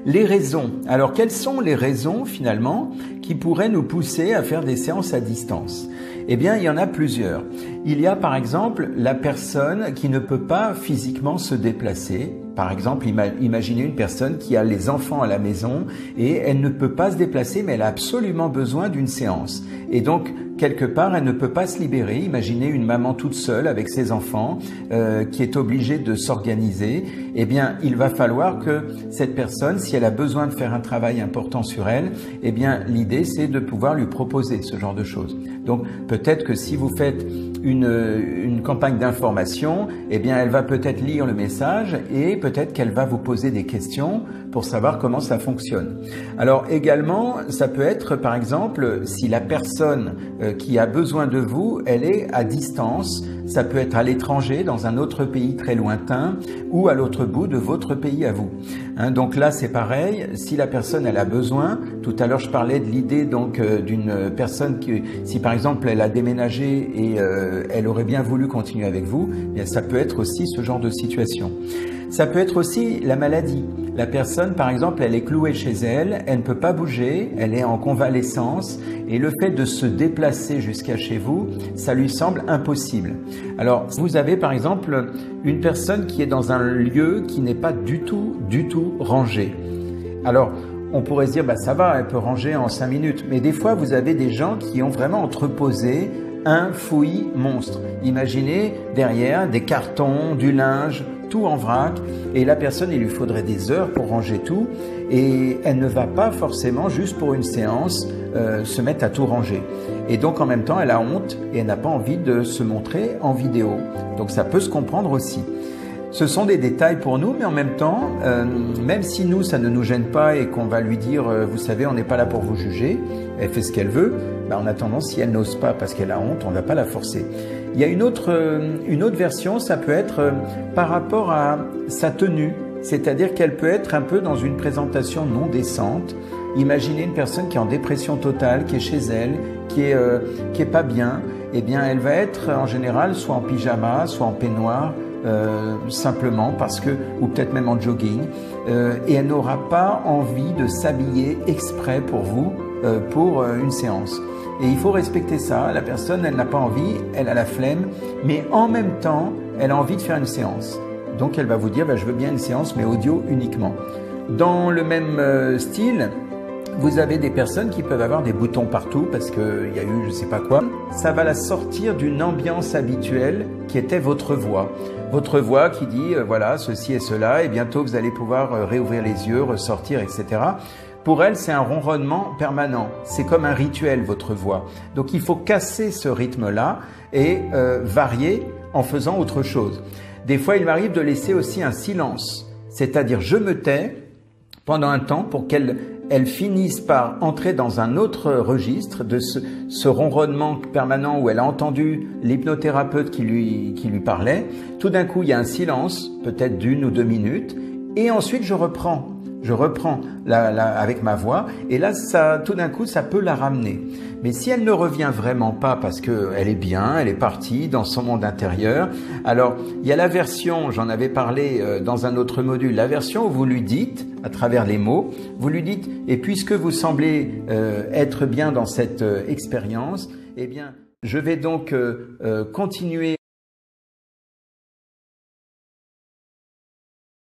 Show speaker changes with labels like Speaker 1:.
Speaker 1: Les raisons. Alors, quelles sont les raisons, finalement, qui pourraient nous pousser à faire des séances à distance? Eh bien, il y en a plusieurs. Il y a, par exemple, la personne qui ne peut pas physiquement se déplacer. Par exemple, imaginez une personne qui a les enfants à la maison et elle ne peut pas se déplacer, mais elle a absolument besoin d'une séance. Et donc, quelque part, elle ne peut pas se libérer. Imaginez une maman toute seule avec ses enfants qui est obligée de s'organiser. Eh bien, il va falloir que cette personne, si elle a besoin de faire un travail important sur elle, eh bien, l'idée, c'est de pouvoir lui proposer ce genre de choses. Donc, peut-être que si vous faites une campagne d'information, eh bien, elle va peut-être lire le message et peut-être qu'elle va vous poser des questions pour savoir comment ça fonctionne. Alors également, ça peut être par exemple, si la personne qui a besoin de vous, elle est à distance, ça peut être à l'étranger, dans un autre pays très lointain ou à l'autre bout de votre pays à vous. Donc là, c'est pareil, si la personne elle a besoin, tout à l'heure je parlais de l'idée donc d'une personne qui, si par exemple elle a déménagé et elle aurait bien voulu continuer avec vous, bien ça peut être aussi ce genre de situation. Ça peut être aussi la maladie. La personne, par exemple, elle est clouée chez elle, elle ne peut pas bouger, elle est en convalescence et le fait de se déplacer jusqu'à chez vous, ça lui semble impossible. Alors, vous avez par exemple une personne qui est dans un lieu qui n'est pas du tout rangé. Alors, on pourrait se dire, bah ça va, elle peut ranger en 5 minutes. Mais des fois, vous avez des gens qui ont vraiment entreposé un fouillis monstre. Imaginez derrière des cartons, du linge, tout en vrac, et la personne, il lui faudrait des heures pour ranger tout, et elle ne va pas forcément, juste pour une séance, se mettre à tout ranger. Et donc en même temps, elle a honte et elle n'a pas envie de se montrer en vidéo. Donc ça peut se comprendre aussi. Ce sont des détails pour nous, mais en même temps, même si nous, ça ne nous gêne pas et qu'on va lui dire, vous savez, on n'est pas là pour vous juger, elle fait ce qu'elle veut, ben, en attendant, si elle n'ose pas parce qu'elle a honte, on ne va pas la forcer. Il y a une autre version, ça peut être par rapport à sa tenue, c'est-à-dire qu'elle peut être un peu dans une présentation non décente. Imaginez une personne qui est en dépression totale, qui est chez elle, qui est pas bien, eh bien, elle va être en général soit en pyjama, soit en peignoir, simplement parce que, ou peut-être même en jogging, et elle n'aura pas envie de s'habiller exprès pour vous, pour une séance. Et il faut respecter ça. La personne, elle n'a pas envie, elle a la flemme, mais en même temps, elle a envie de faire une séance. Donc elle va vous dire, bah, je veux bien une séance, mais audio uniquement. Dans le même style, vous avez des personnes qui peuvent avoir des boutons partout parce qu'il y a eu je sais pas quoi. Ça va la sortir d'une ambiance habituelle qui était votre voix. Votre voix qui dit voilà ceci et cela et bientôt vous allez pouvoir réouvrir les yeux, ressortir, etc. Pour elle, c'est un ronronnement permanent. C'est comme un rituel, votre voix. Donc il faut casser ce rythme-là et varier en faisant autre chose. Des fois, il m'arrive de laisser aussi un silence. C'est-à-dire je me tais pendant un temps pour qu'elle finisse par entrer dans un autre registre de ce ronronnement permanent où elle a entendu l'hypnothérapeute qui lui parlait. Tout d'un coup, il y a un silence, peut-être d'1 ou 2 minutes, et ensuite je reprends avec ma voix, et là, tout d'un coup, ça peut la ramener. Mais si elle ne revient vraiment pas parce qu'elle est bien, elle est partie dans son monde intérieur, alors il y a la version, j'en avais parlé dans un autre module, la version où vous lui dites, à travers les mots, vous lui dites, et puisque vous semblez être bien dans cette expérience, eh bien, je vais donc continuer